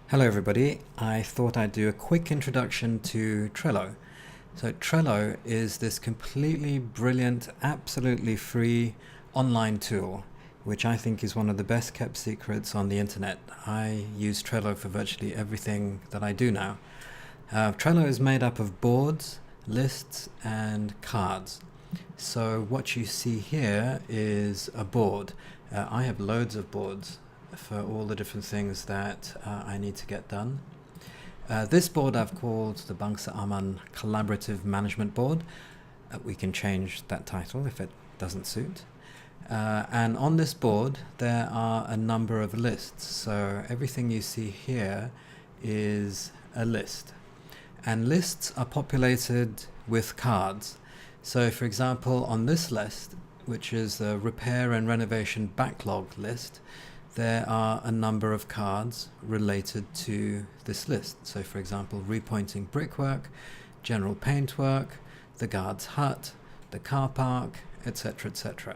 Hello everybody, I thought I'd do a quick introduction to Trello. So Trello is this completely brilliant, absolutely free online tool, which I think is one of the best kept secrets on the internet. I use Trello for virtually everything that I do now. Trello is made up of boards, lists and cards. So what you see here is a board. I have loads of boards for all the different things that I need to get done. This board I've called the Bangsa Aman Collaborative Management Board. We can change that title if it doesn't suit. And on this board there are a number of lists. So everything you see here is a list. And lists are populated with cards. So for example, on this list, which is the repair and renovation backlog list, there are a number of cards related to this list. So for example, repointing brickwork, general paintwork, the guard's hut, the car park, etc., etc.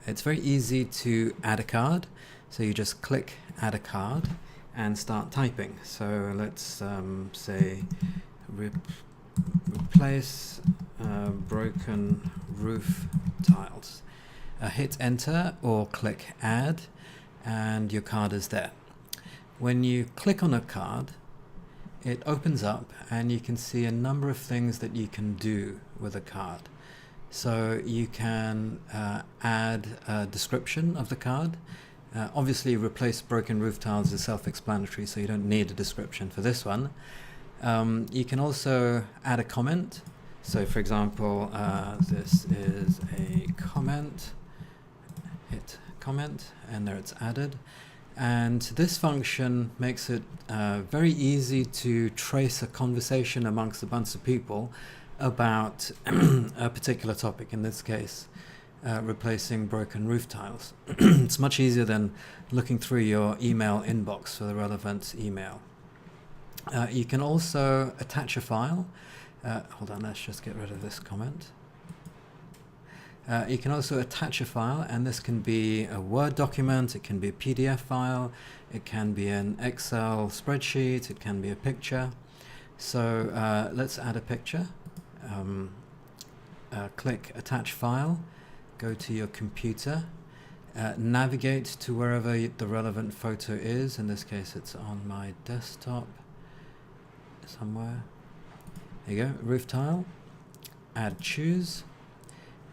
It's very easy to add a card. So you just click add a card and start typing. So let's say replace broken roof tiles. Hit enter or click add and your card is there. When you click on a card, it opens up and you can see a number of things that you can do with a card. So you can add a description of the card. Obviously replace broken roof tiles is self-explanatory, so you don't need a description for this one. You can also add a comment. So for example, this is a comment. Hit comment and there it's added, and this function makes it very easy to trace a conversation amongst a bunch of people about a particular topic, in this case replacing broken roof tiles. It's much easier than looking through your email inbox for the relevant email. You can also attach a file. Hold on, let's just get rid of this comment. You can also attach a file, and this can be a Word document, it can be a PDF file, it can be an Excel spreadsheet, it can be a picture. So let's add a picture. Click attach file, go to your computer, navigate to wherever the relevant photo is. In this case it's on my desktop somewhere. There you go, roof tile, add choose.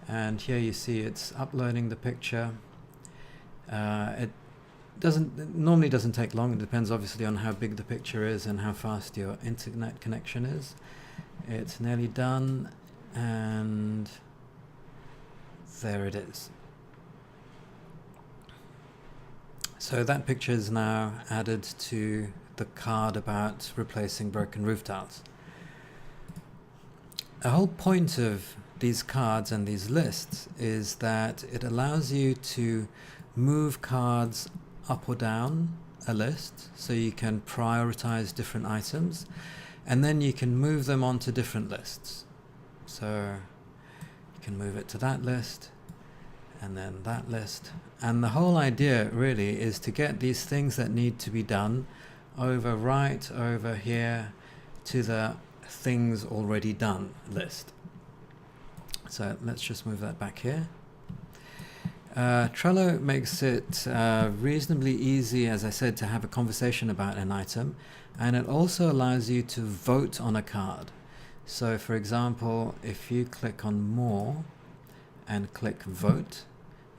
And here you see it's uploading the picture. It normally doesn't take long. It depends obviously on how big the picture is and how fast your internet connection is. It's nearly done, and there it is. So that picture is now added to the card about replacing broken roof tiles. The whole point of these cards and these lists is that it allows you to move cards up or down a list, so you can prioritize different items, and then you can move them onto different lists. So you can move it to that list and then that list, and the whole idea really is to get these things that need to be done right over here to the things already done list. So let's just move that back here. Trello makes it reasonably easy, as I said, to have a conversation about an item, and it also allows you to vote on a card. So for example, if you click on more and click vote,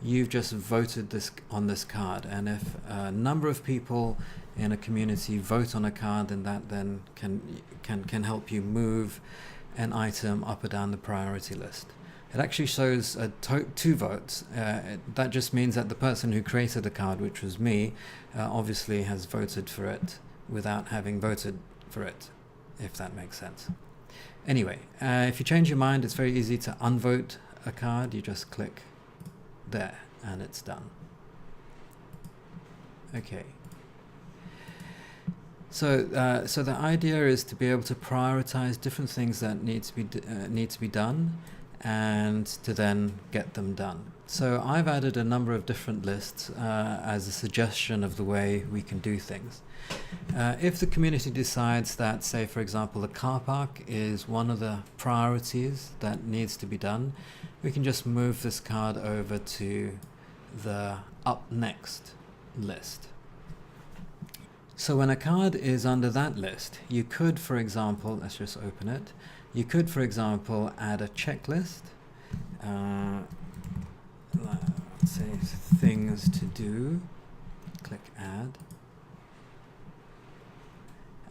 you've just voted on this card, and if a number of people in a community vote on a card, then that then can help you move an item up or down the priority list. It actually shows 2 votes. That just means that the person who created the card, which was me, obviously has voted for it without having voted for it, if that makes sense. Anyway, if you change your mind, it's very easy to unvote a card. You just click there and it's done. Okay. So the idea is to be able to prioritize different things that need to be done, and to then get them done. So I've added a number of different lists as a suggestion of the way we can do things. If the community decides that, say for example, the car park is one of the priorities that needs to be done, we can just move this card over to the up next list. So when a card is under that list, you could, for example, let's just open it, you could, for example, add a checklist. Let's say things to do, click add,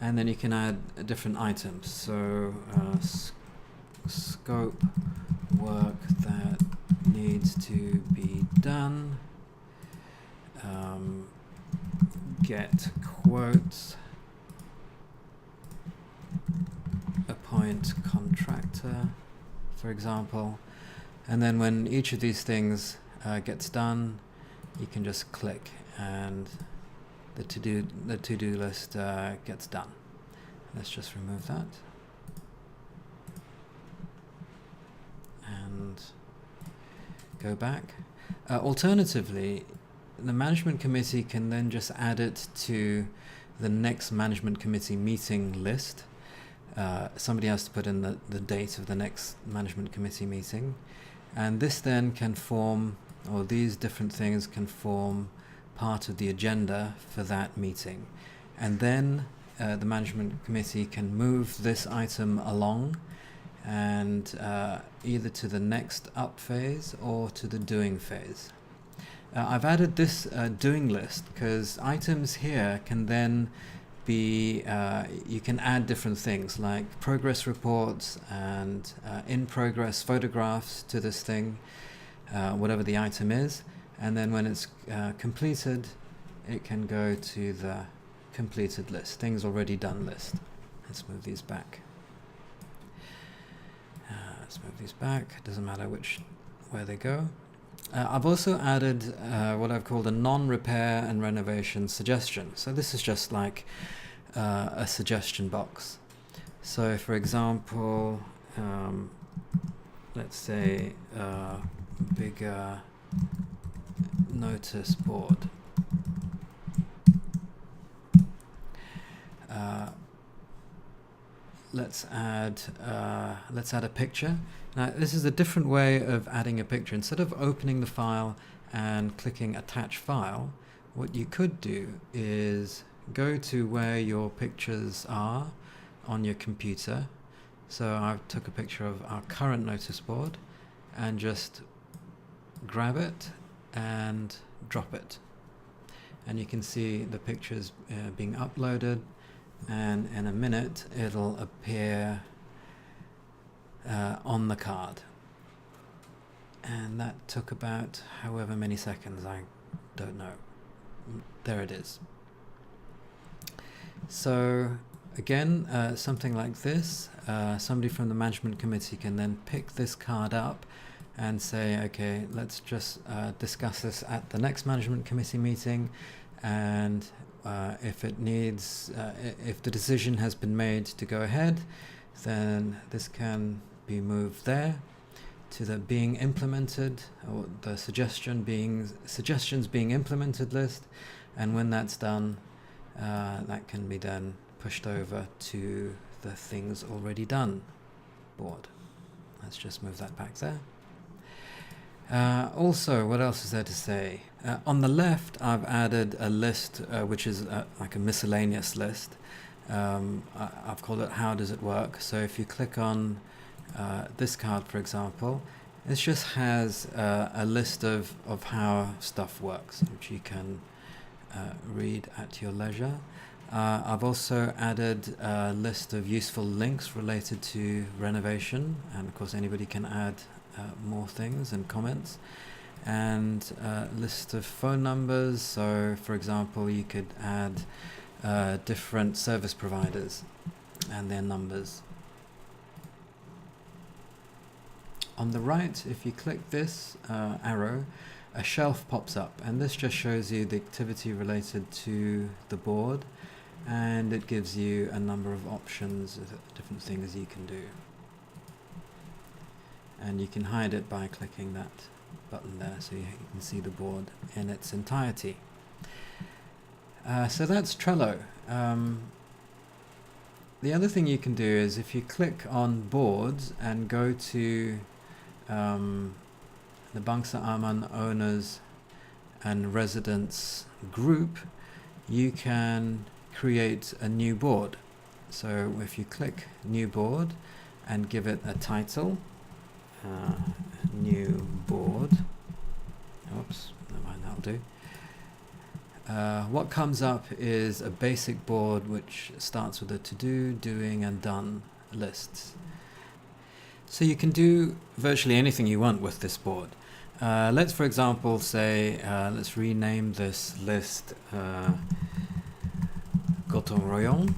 and then you can add different items. So scope work that needs to be done, get quotes, appoint contractor, for example. And then when each of these things gets done, you can just click and the to-do list gets done. Let's just remove that. And go back. Alternatively, the management committee can then just add it to the next management committee meeting list. Somebody has to put in the date of the next management committee meeting. And this then can form, or these different things can form part of the agenda for that meeting. And then the management committee can move this item along and either to the next up phase or to the doing phase. I've added this doing list because items here can then be, you can add different things like progress reports and in progress photographs to this thing, whatever the item is, and then when it's completed, it can go to the completed list, things already done list. Let's move these back. It doesn't matter where they go. I've also added what I've called a non-repair and renovation suggestion. So this is just like a suggestion box. So for example, let's say bigger notice board. Let's add a picture. Now this is a different way of adding a picture. Instead of opening the file and clicking attach file, what you could do is go to where your pictures are on your computer. So I took a picture of our current notice board and just grab it and drop it. And you can see the pictures being uploaded, and in a minute it'll appear on the card. And that took about however many seconds, I don't know. There it is. So again, something like this, somebody from the management committee can then pick this card up and say, okay, let's just discuss this at the next management committee meeting, and if it needs, if the decision has been made to go ahead, then this can be moved there to the being implemented, or the suggestions being implemented list, and when that's done, that can be then pushed over to the things already done board. Let's just move that back there. Also, what else is there to say? On the left, I've added a list which is like a miscellaneous list. I've called it How Does It Work? So if you click on this card, for example, this just has a list of how stuff works, which you can read at your leisure. I've also added a list of useful links related to renovation, and of course anybody can add more things and comments, and a list of phone numbers. So for example, you could add different service providers and their numbers. On the right, if you click this arrow, a shelf pops up, and this just shows you the activity related to the board, and it gives you a number of options of different things you can do. And you can hide it by clicking that button there so you can see the board in its entirety. So that's Trello. The other thing you can do is if you click on boards and go to the Bangsa Aman owners and residents group, you can create a new board. So if you click new board and give it a title, new board, oops, never mind, that'll do. What comes up is a basic board which starts with a to-do, doing and done lists. So you can do virtually anything you want with this board. Let's for example say, let's rename this list Gotong Royong.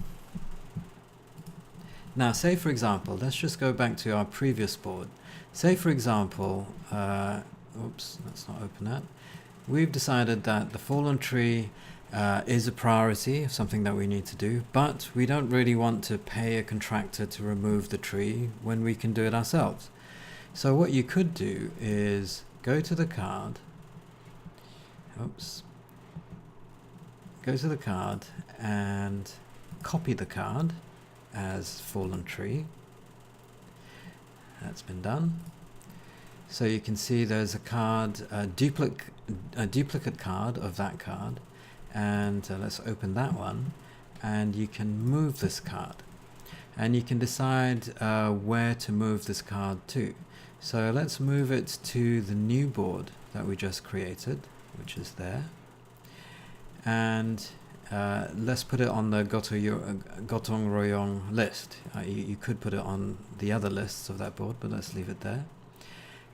Now say for example, let's just go back to our previous board. Say for example, oops, let's not open that. We've decided that the fallen tree is a priority, something that we need to do, but we don't really want to pay a contractor to remove the tree when we can do it ourselves. So what you could do is go to the card, oops, go to the card and copy the card as fallen tree. That's been done. So you can see there's a card, a duplicate card of that card, and let's open that one, and you can move this card, and you can decide where to move this card to. So let's move it to the new board that we just created, which is there, and let's put it on the Gotong Royong list. You could put it on the other lists of that board, but let's leave it there.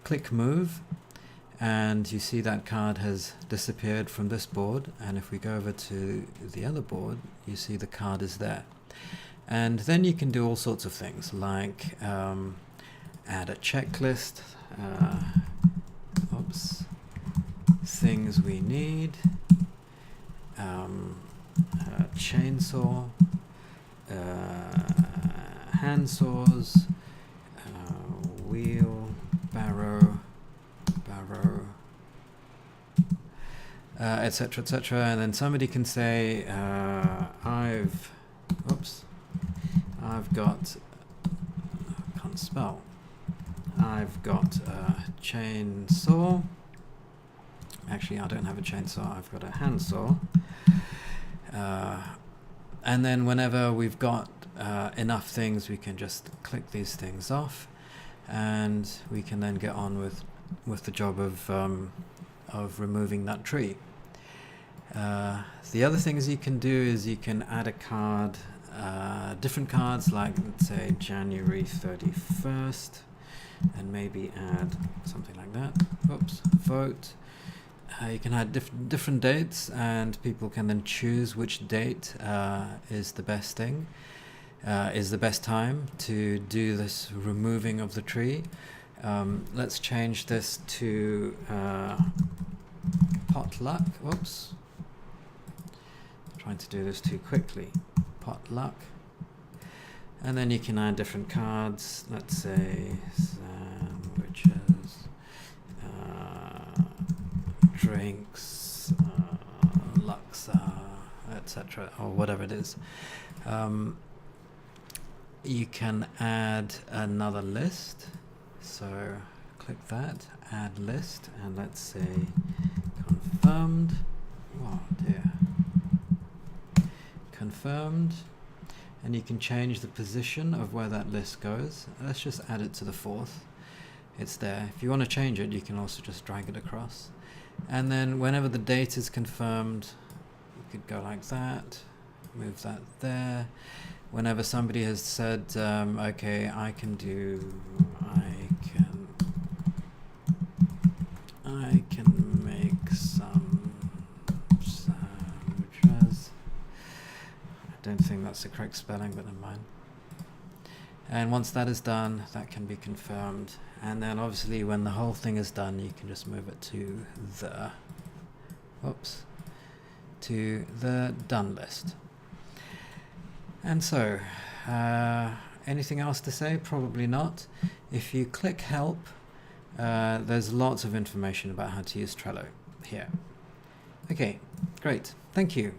Click move, and you see that card has disappeared from this board, and if we go over to the other board, you see the card is there. And then you can do all sorts of things like add a checklist, oops, things we need, chainsaw, hand saws, wheel, barrow, etc, etc, and then somebody can say I've got, I can't spell, I've got a chainsaw. Actually, I don't have a chainsaw, I've got a handsaw. And then whenever we've got enough things, we can just click these things off, and we can then get on with the job of removing that tree. The other things you can do is you can add a card, different cards, like let's say January 31st, and maybe add something like that. Oops, vote. You can add different dates, and people can then choose which date is the best thing, is the best time to do this removing of the tree. Let's change this to potluck. Whoops, I'm trying to do this too quickly. Potluck. And then you can add different cards. Let's say sandwiches, drinks, laksa, etc, or whatever it is. You can add another list, so click that, add list, and let's say confirmed. Oh dear. Confirmed, and you can change the position of where that list goes. Let's just add it to the 4th. It's there. If you want to change it, you can also just drag it across. And then whenever the date is confirmed, you could go like that, move that there. Whenever somebody has said, okay, I can make some sandwiches. I don't think that's the correct spelling, but never mind. And once that is done, that can be confirmed. And then obviously when the whole thing is done, you can just move it to the done list. And so, anything else to say? Probably not. If you click help, There's lots of information about how to use Trello here. Okay, great. Thank you.